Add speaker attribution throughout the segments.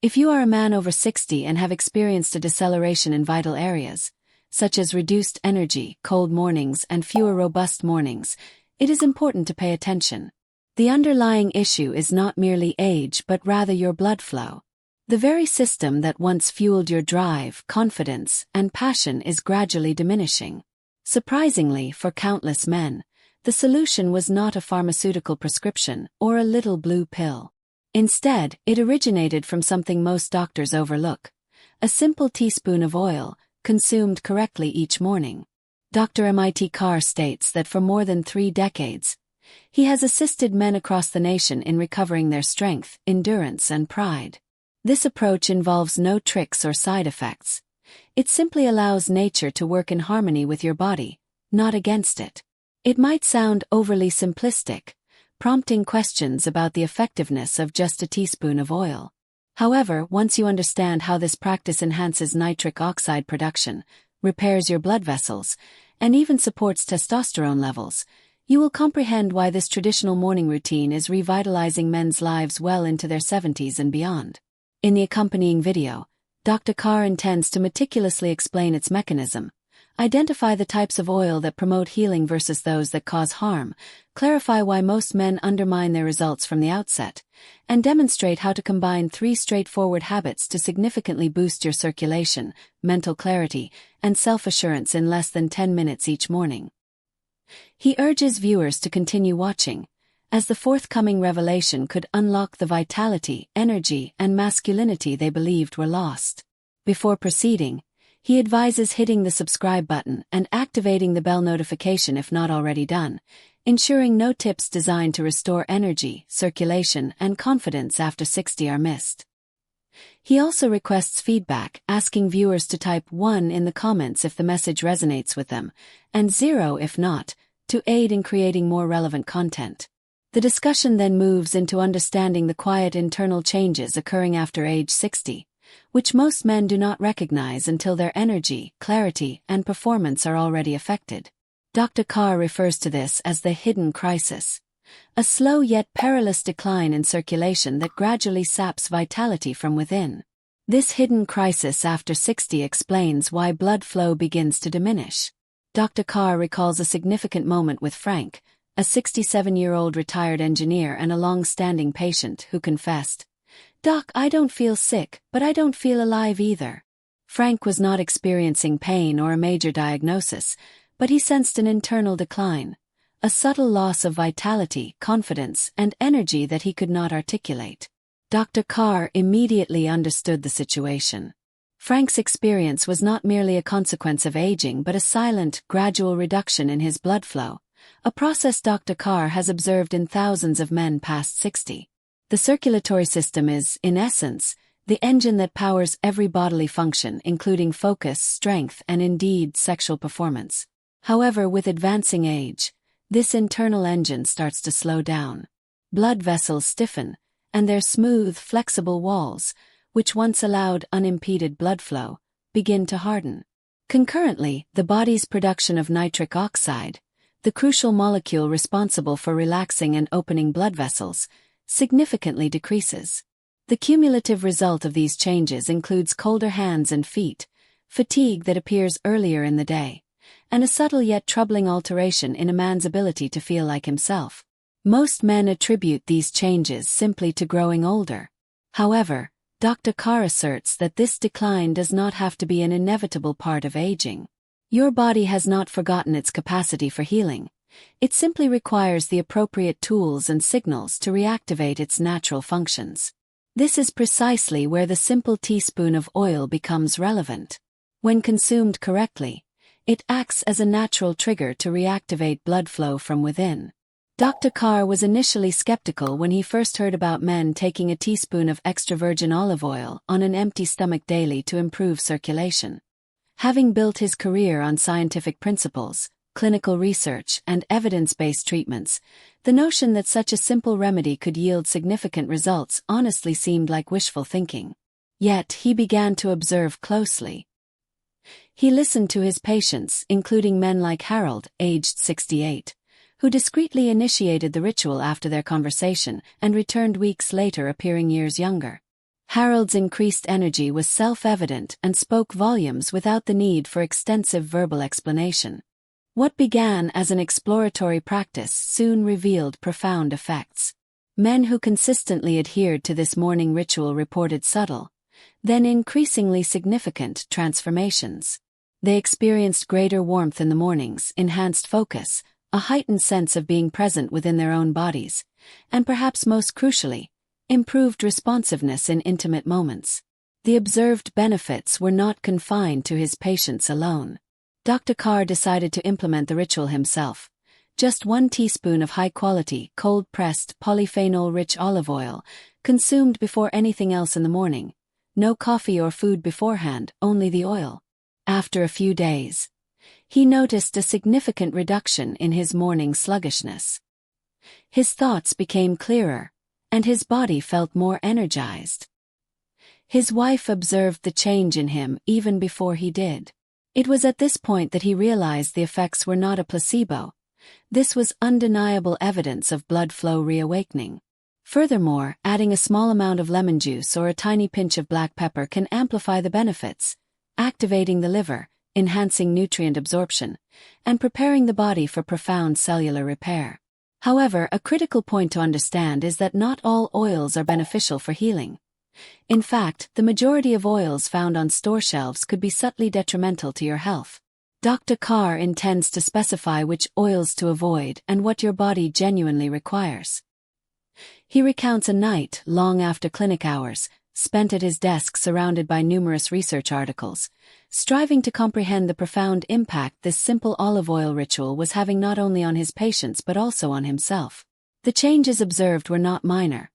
Speaker 1: If you are a man over 60 and have experienced a deceleration in vital areas, such as reduced energy, cold mornings, and fewer robust mornings, it is important to pay attention. The underlying issue is not merely age but rather your blood flow. The very system that once fueled your drive, confidence, and passion is gradually diminishing. Surprisingly, for countless men, the solution was not a pharmaceutical prescription or a little blue pill. Instead, it originated from something most doctors overlook: a simple teaspoon of oil, consumed correctly each morning. Dr. MIT Carr states that for more than 3 decades, he has assisted men across the nation in recovering their strength, endurance, and pride. This approach involves no tricks or side effects. It simply allows nature to work in harmony with your body, not against it. It might sound overly simplistic, prompting questions about the effectiveness of just a teaspoon of oil. However, once you understand how this practice enhances nitric oxide production, repairs your blood vessels, and even supports testosterone levels, you will comprehend why this traditional morning routine is revitalizing men's lives well into their 70s and beyond. In the accompanying video, Dr. Carr intends to meticulously explain its mechanism, identify the types of oil that promote healing versus those that cause harm, clarify why most men undermine their results from the outset, and demonstrate how to combine 3 straightforward habits to significantly boost your circulation, mental clarity, and self-assurance in less than 10 minutes each morning. He urges viewers to continue watching, as the forthcoming revelation could unlock the vitality, energy, and masculinity they believed were lost. Before proceeding, he advises hitting the subscribe button and activating the bell notification if not already done, ensuring no tips designed to restore energy, circulation, and confidence after 60 are missed. He also requests feedback, asking viewers to type 1 in the comments if the message resonates with them, and 0 if not, to aid in creating more relevant content. The discussion then moves into understanding the quiet internal changes occurring after age 60, which most men do not recognize until their energy, clarity, and performance are already affected. Dr. Carr refers to this as the hidden crisis, a slow yet perilous decline in circulation that gradually saps vitality from within. This hidden crisis after 60 explains why blood flow begins to diminish. Dr. Carr recalls a significant moment with Frank, a 67-year-old retired engineer and a long-standing patient who confessed, "Doc, I don't feel sick, but I don't feel alive either." Frank was not experiencing pain or a major diagnosis, but he sensed an internal decline, a subtle loss of vitality, confidence, and energy that he could not articulate. Dr. Carr immediately understood the situation. Frank's experience was not merely a consequence of aging but a silent, gradual reduction in his blood flow, a process Dr. Carr has observed in thousands of men past 60. The circulatory system is, in essence, the engine that powers every bodily function, including focus, strength, and indeed sexual performance. However, with advancing age, this internal engine starts to slow down. Blood vessels stiffen, and their smooth, flexible walls, which once allowed unimpeded blood flow, begin to harden. Concurrently, the body's production of nitric oxide, the crucial molecule responsible for relaxing and opening blood vessels, significantly decreases. The cumulative result of these changes includes colder hands and feet, fatigue that appears earlier in the day, and a subtle yet troubling alteration in a man's ability to feel like himself. Most men attribute these changes simply to growing older. However, Dr. Carr asserts that this decline does not have to be an inevitable part of aging. Your body has not forgotten its capacity for healing. It simply requires the appropriate tools and signals to reactivate its natural functions. This is precisely where the simple teaspoon of oil becomes relevant. When consumed correctly, it acts as a natural trigger to reactivate blood flow from within. Dr. Carr was initially skeptical when he first heard about men taking a teaspoon of extra virgin olive oil on an empty stomach daily to improve circulation. Having built his career on scientific principles, clinical research, and evidence-based treatments, the notion that such a simple remedy could yield significant results honestly seemed like wishful thinking. Yet he began to observe closely. He listened to his patients, including men like Harold, aged 68, who discreetly initiated the ritual after their conversation and returned weeks later appearing years younger. Harold's increased energy was self-evident and spoke volumes without the need for extensive verbal explanation. What began as an exploratory practice soon revealed profound effects. Men who consistently adhered to this morning ritual reported subtle, then increasingly significant transformations. They experienced greater warmth in the mornings, enhanced focus, a heightened sense of being present within their own bodies, and perhaps most crucially, improved responsiveness in intimate moments. The observed benefits were not confined to his patients alone. Dr. Carr decided to implement the ritual himself. Just 1 teaspoon of high-quality, cold-pressed, polyphenol-rich olive oil, consumed before anything else in the morning. No coffee or food beforehand, only the oil. After a few days, he noticed a significant reduction in his morning sluggishness. His thoughts became clearer, and his body felt more energized. His wife observed the change in him even before he did. It was at this point that he realized the effects were not a placebo. This was undeniable evidence of blood flow reawakening. Furthermore, adding a small amount of lemon juice or a tiny pinch of black pepper can amplify the benefits, activating the liver, enhancing nutrient absorption, and preparing the body for profound cellular repair. However, a critical point to understand is that not all oils are beneficial for healing. In fact, the majority of oils found on store shelves could be subtly detrimental to your health. Dr. Carr intends to specify which oils to avoid and what your body genuinely requires. He recounts a night, long after clinic hours, spent at his desk surrounded by numerous research articles, striving to comprehend the profound impact this simple olive oil ritual was having not only on his patients but also on himself. The changes observed were not minor.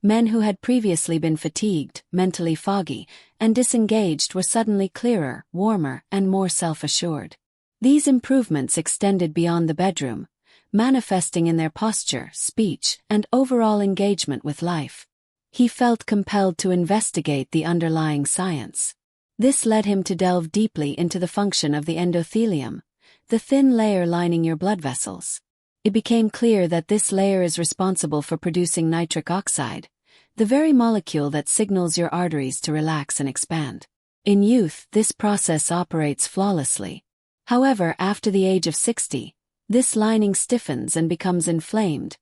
Speaker 1: Men who had previously been fatigued, mentally foggy, and disengaged were suddenly clearer, warmer, and more self-assured. These improvements extended beyond the bedroom, manifesting in their posture, speech, and overall engagement with life. He felt compelled to investigate the underlying science. This led him to delve deeply into the function of the endothelium, the thin layer lining your blood vessels. It became clear that this layer is responsible for producing nitric oxide, the very molecule that signals your arteries to relax and expand. In youth, this process operates flawlessly. However, after the age of 60, this lining stiffens and becomes inflamed,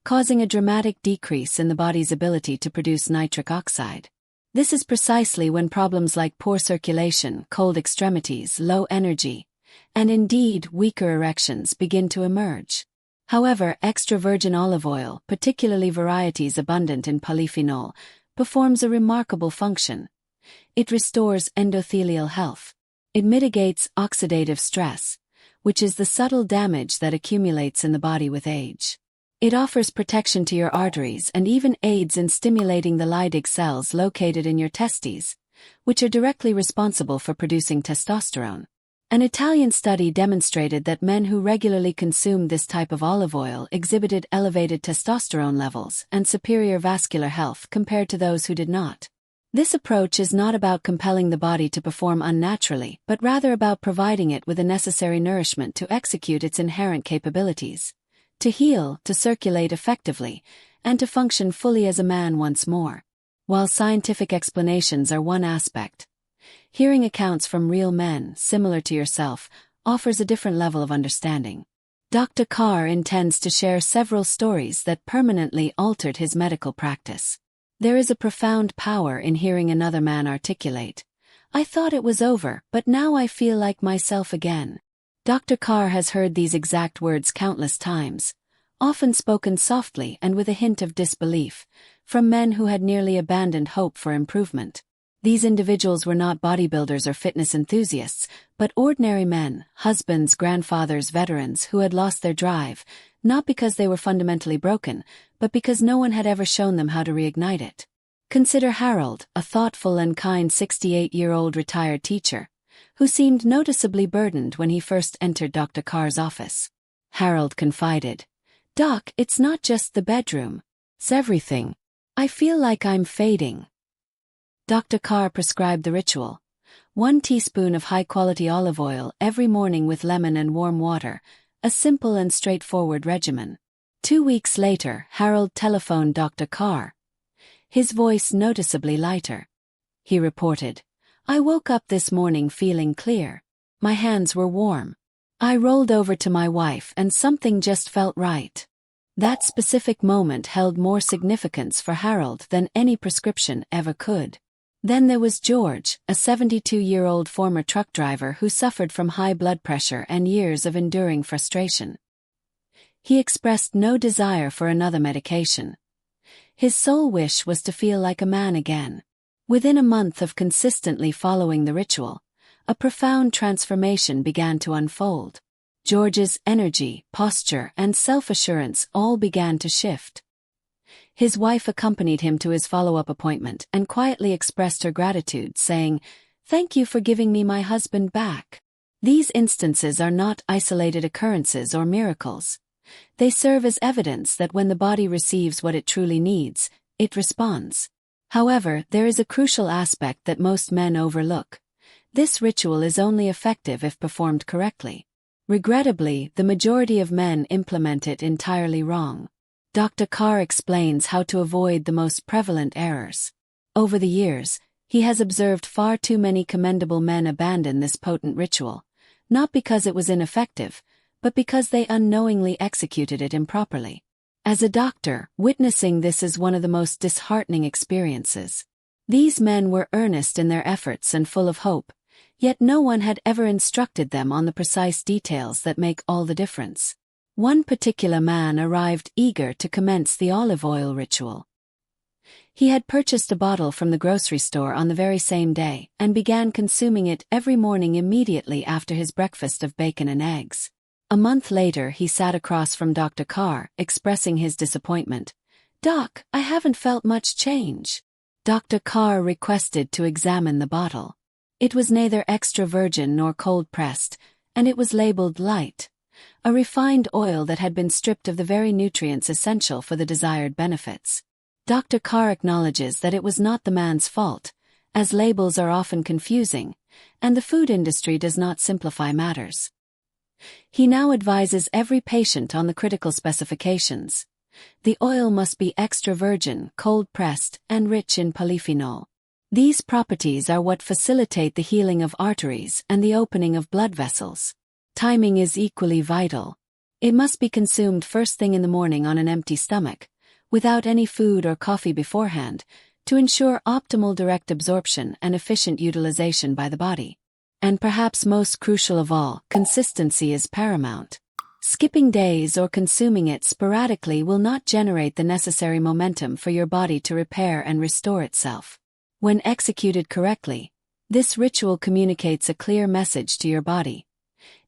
Speaker 1: causing a dramatic decrease in the body's ability to produce nitric oxide. This is precisely when problems like poor circulation, cold extremities, low energy, and indeed weaker erections begin to emerge. However, extra virgin olive oil, particularly varieties abundant in polyphenol, performs a remarkable function. It restores endothelial health. It mitigates oxidative stress, which is the subtle damage that accumulates in the body with age. It offers protection to your arteries and even aids in stimulating the Leydig cells located in your testes, which are directly responsible for producing testosterone. An Italian study demonstrated that men who regularly consumed this type of olive oil exhibited elevated testosterone levels and superior vascular health compared to those who did not. This approach is not about compelling the body to perform unnaturally, but rather about providing it with the necessary nourishment to execute its inherent capabilities, to heal, to circulate effectively, and to function fully as a man once more. While scientific explanations are one aspect, hearing accounts from real men, similar to yourself, offers a different level of understanding. Dr. Carr intends to share several stories that permanently altered his medical practice. There is a profound power in hearing another man articulate, "I thought it was over, but now I feel like myself again." Dr. Carr has heard these exact words countless times, often spoken softly and with a hint of disbelief, from men who had nearly abandoned hope for improvement. These individuals were not bodybuilders or fitness enthusiasts, but ordinary men, husbands, grandfathers, veterans who had lost their drive, not because they were fundamentally broken, but because no one had ever shown them how to reignite it. Consider Harold, a thoughtful and kind 68-year-old retired teacher, who seemed noticeably burdened when he first entered Dr. Carr's office. Harold confided, "Doc, it's not just the bedroom. It's everything. I feel like I'm fading." Dr. Carr prescribed the ritual: 1 teaspoon of high-quality olive oil every morning with lemon and warm water, a simple and straightforward regimen. 2 weeks later, Harold telephoned Dr. Carr. his voice noticeably lighter. He reported, "I woke up this morning feeling clear. My hands were warm. I rolled over to my wife and something just felt right." That specific moment held more significance for Harold than any prescription ever could. Then there was George, a 72-year-old former truck driver who suffered from high blood pressure and years of enduring frustration. He expressed no desire for another medication. His sole wish was to feel like a man again. Within a month of consistently following the ritual, a profound transformation began to unfold. George's energy, posture, and self-assurance all began to shift. His wife accompanied him to his follow-up appointment and quietly expressed her gratitude, saying, "Thank you for giving me my husband back." These instances are not isolated occurrences or miracles. They serve as evidence that when the body receives what it truly needs, it responds. However, there is a crucial aspect that most men overlook. This ritual is only effective if performed correctly. Regrettably, the majority of men implement it entirely wrong. Dr. Carr explains how to avoid the most prevalent errors. Over the years, he has observed far too many commendable men abandon this potent ritual, not because it was ineffective, but because they unknowingly executed it improperly. As a doctor, witnessing this is one of the most disheartening experiences. These men were earnest in their efforts and full of hope, yet no one had ever instructed them on the precise details that make all the difference. One particular man arrived eager to commence the olive oil ritual. He had purchased a bottle from the grocery store on the very same day and began consuming it every morning immediately after his breakfast of bacon and eggs. A month later he sat across from Dr. Carr, expressing his disappointment. "Doc, I haven't felt much change." Dr. Carr requested to examine the bottle. It was neither extra virgin nor cold-pressed, and it was labeled light, a refined oil that had been stripped of the very nutrients essential for the desired benefits. Dr. Carr acknowledges that it was not the man's fault, as labels are often confusing, and the food industry does not simplify matters. He now advises every patient on the critical specifications. The oil must be extra virgin, cold-pressed, and rich in polyphenol. These properties are what facilitate the healing of arteries and the opening of blood vessels. Timing is equally vital. It must be consumed first thing in the morning on an empty stomach, without any food or coffee beforehand, to ensure optimal direct absorption and efficient utilization by the body. And perhaps most crucial of all, consistency is paramount. Skipping days or consuming it sporadically will not generate the necessary momentum for your body to repair and restore itself. When executed correctly, this ritual communicates a clear message to your body.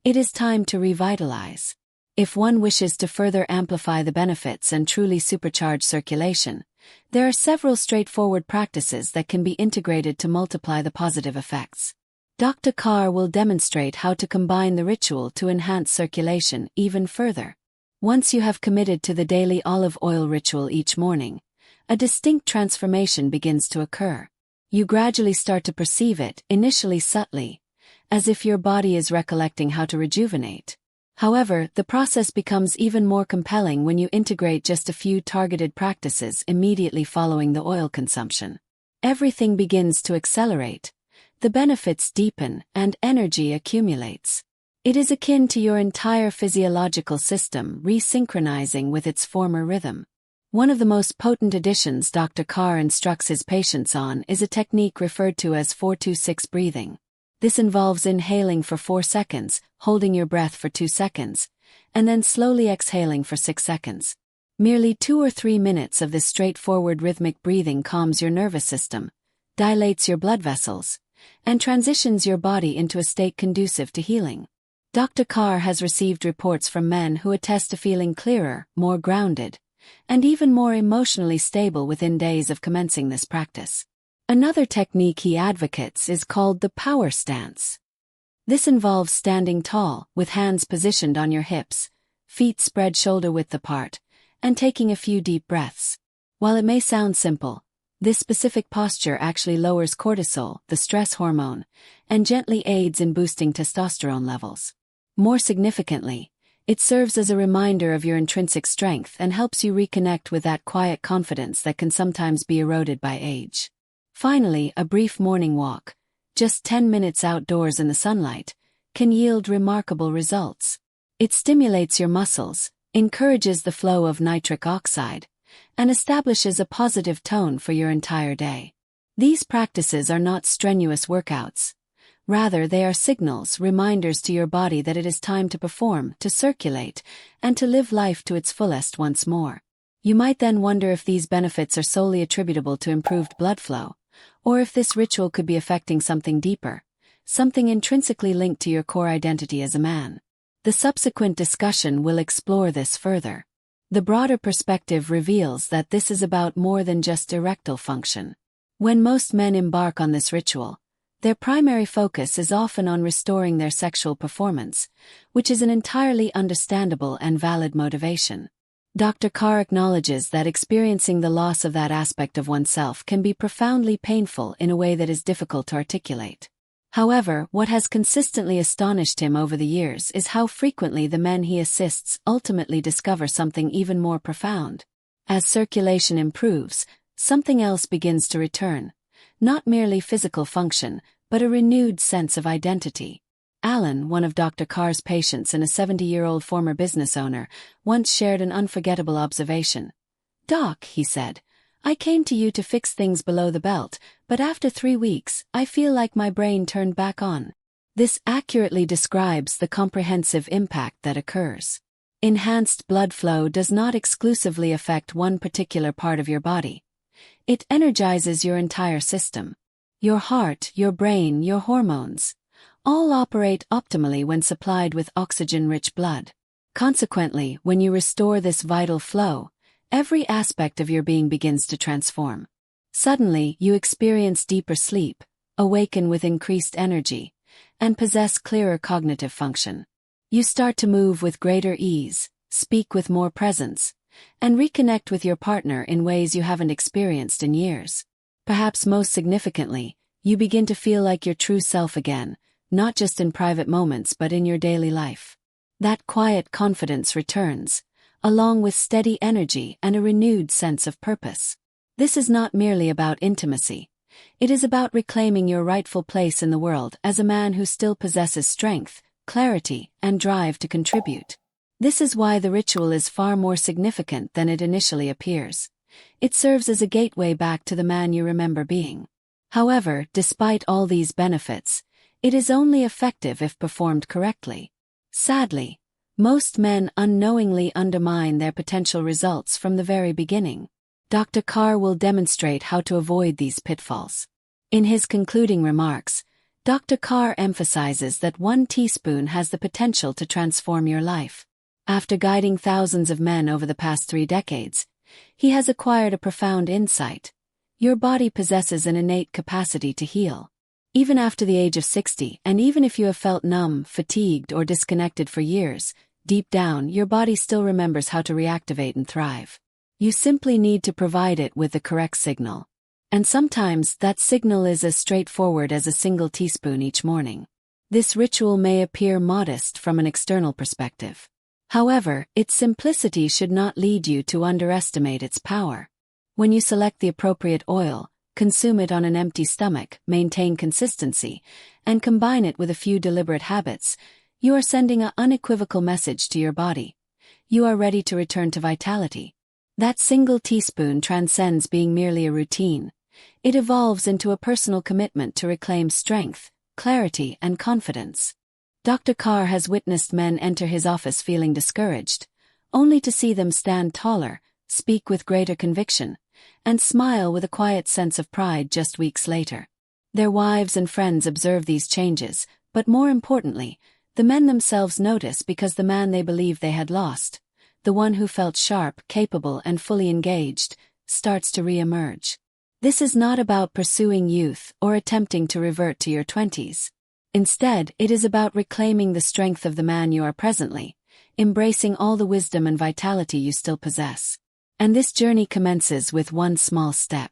Speaker 1: It is time to revitalize. If one wishes to further amplify the benefits and truly supercharge circulation, there are several straightforward practices that can be integrated to multiply the positive effects. Dr. Carr will demonstrate how to combine the ritual to enhance circulation even further. Once you have committed to the daily olive oil ritual each morning, a distinct transformation begins to occur. You gradually start to perceive it, initially subtly, as if your body is recollecting how to rejuvenate. However, the process becomes even more compelling when you integrate just a few targeted practices immediately following the oil consumption. Everything begins to accelerate. The benefits deepen, and energy accumulates. It is akin to your entire physiological system resynchronizing with its former rhythm. One of the most potent additions Dr. Carr instructs his patients on is a technique referred to as 4-2-6 breathing. This involves inhaling for 4 seconds, holding your breath for 2 seconds, and then slowly exhaling for 6 seconds. Merely 2 or 3 minutes of this straightforward rhythmic breathing calms your nervous system, dilates your blood vessels, and transitions your body into a state conducive to healing. Dr. Carr has received reports from men who attest to feeling clearer, more grounded, and even more emotionally stable within days of commencing this practice. Another technique he advocates is called the power stance. This involves standing tall, with hands positioned on your hips, feet spread shoulder-width apart, and taking a few deep breaths. While it may sound simple, this specific posture actually lowers cortisol, the stress hormone, and gently aids in boosting testosterone levels. More significantly, It serves as a reminder of your intrinsic strength and helps you reconnect with that quiet confidence that can sometimes be eroded by age. Finally, a brief morning walk, just 10 minutes outdoors in the sunlight, can yield remarkable results. It stimulates your muscles, encourages the flow of nitric oxide, and establishes a positive tone for your entire day. These practices are not strenuous workouts. Rather, they are signals, reminders to your body that it is time to perform, to circulate, and to live life to its fullest once more. You might then wonder if these benefits are solely attributable to improved blood flow, or if this ritual could be affecting something deeper, something intrinsically linked to your core identity as a man. The subsequent discussion will explore this further. The broader perspective reveals that this is about more than just erectile function. When most men embark on this ritual, their primary focus is often on restoring their sexual performance, which is an entirely understandable and valid motivation. Dr. Carr acknowledges that experiencing the loss of that aspect of oneself can be profoundly painful in a way that is difficult to articulate. However, what has consistently astonished him over the years is how frequently the men he assists ultimately discover something even more profound. As circulation improves, something else begins to return, not merely physical function, but a renewed sense of identity. Alan, one of Dr. Carr's patients and a 70-year-old former business owner, once shared an unforgettable observation. "Doc," he said, "I came to you to fix things below the belt, but after 3 weeks, I feel like my brain turned back on." This accurately describes the comprehensive impact that occurs. Enhanced blood flow does not exclusively affect one particular part of your body. It energizes your entire system. Your heart, your brain, your hormones, all operate optimally when supplied with oxygen-rich blood. Consequently, when you restore this vital flow, every aspect of your being begins to transform. Suddenly, you experience deeper sleep, awaken with increased energy, and possess clearer cognitive function. You start to move with greater ease, speak with more presence, and reconnect with your partner in ways you haven't experienced in years. Perhaps most significantly, you begin to feel like your true self again, not just in private moments but in your daily life. That quiet confidence returns, along with steady energy and a renewed sense of purpose. This is not merely about intimacy. It is about reclaiming your rightful place in the world as a man who still possesses strength, clarity, and drive to contribute. This is why the ritual is far more significant than it initially appears. It serves as a gateway back to the man you remember being. However, despite all these benefits, it is only effective if performed correctly. Sadly, most men unknowingly undermine their potential results from the very beginning. Dr. Carr will demonstrate how to avoid these pitfalls. In his concluding remarks, Dr. Carr emphasizes that 1 teaspoon has the potential to transform your life. After guiding thousands of men over the past 3 decades, he has acquired a profound insight. Your body possesses an innate capacity to heal. Even after the age of 60, and even if you have felt numb, fatigued, or disconnected for years, deep down your body still remembers how to reactivate and thrive. You simply need to provide it with the correct signal. And sometimes that signal is as straightforward as a single teaspoon each morning. This ritual may appear modest from an external perspective. However, its simplicity should not lead you to underestimate its power. When you select the appropriate oil, consume it on an empty stomach, maintain consistency, and combine it with a few deliberate habits, you are sending an unequivocal message to your body. You are ready to return to vitality. That single teaspoon transcends being merely a routine. It evolves into a personal commitment to reclaim strength, clarity, and confidence. Dr. Carr has witnessed men enter his office feeling discouraged, only to see them stand taller, speak with greater conviction, and smile with a quiet sense of pride just weeks later. Their wives and friends observe these changes, but more importantly, the men themselves notice because the man they believed they had lost, the one who felt sharp, capable, and fully engaged, starts to re-emerge. This is not about pursuing youth or attempting to revert to your 20s. Instead, it is about reclaiming the strength of the man you are presently, embracing all the wisdom and vitality you still possess. And this journey commences with one small step.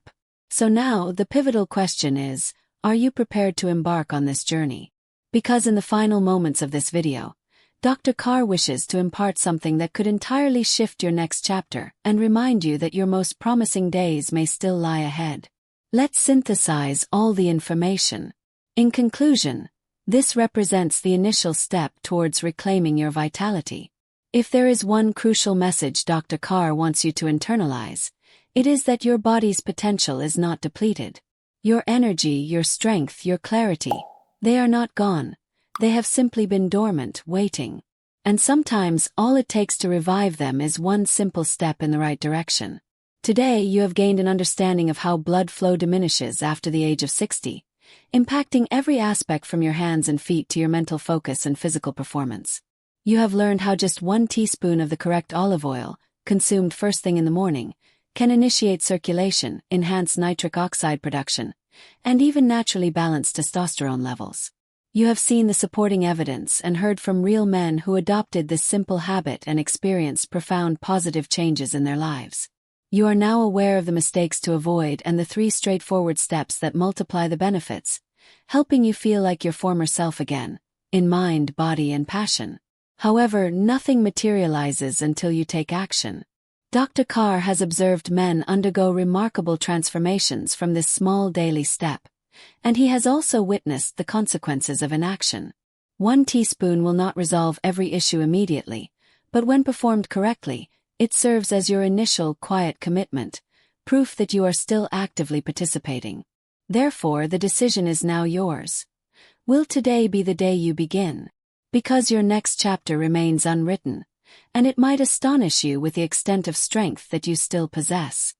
Speaker 1: So now, the pivotal question is, are you prepared to embark on this journey? Because in the final moments of this video, Dr. Carr wishes to impart something that could entirely shift your next chapter and remind you that your most promising days may still lie ahead. Let's synthesize all the information. In conclusion, this represents the initial step towards reclaiming your vitality. If there is one crucial message Dr. Carr wants you to internalize, it is that your body's potential is not depleted. Your energy, your strength, your clarity, they are not gone. They have simply been dormant, waiting. And sometimes all it takes to revive them is one simple step in the right direction. Today you have gained an understanding of how blood flow diminishes after the age of 60, impacting every aspect from your hands and feet to your mental focus and physical performance. You have learned how just 1 teaspoon of the correct olive oil, consumed first thing in the morning, can initiate circulation, enhance nitric oxide production, and even naturally balance testosterone levels. You have seen the supporting evidence and heard from real men who adopted this simple habit and experienced profound positive changes in their lives. You are now aware of the mistakes to avoid and the 3 straightforward steps that multiply the benefits, helping you feel like your former self again, in mind, body, and passion. However, nothing materializes until you take action. Dr. Carr has observed men undergo remarkable transformations from this small daily step, and he has also witnessed the consequences of inaction. 1 teaspoon will not resolve every issue immediately, but when performed correctly, it serves as your initial quiet commitment, proof that you are still actively participating. Therefore, the decision is now yours. Will today be the day you begin? Because your next chapter remains unwritten, and it might astonish you with the extent of strength that you still possess.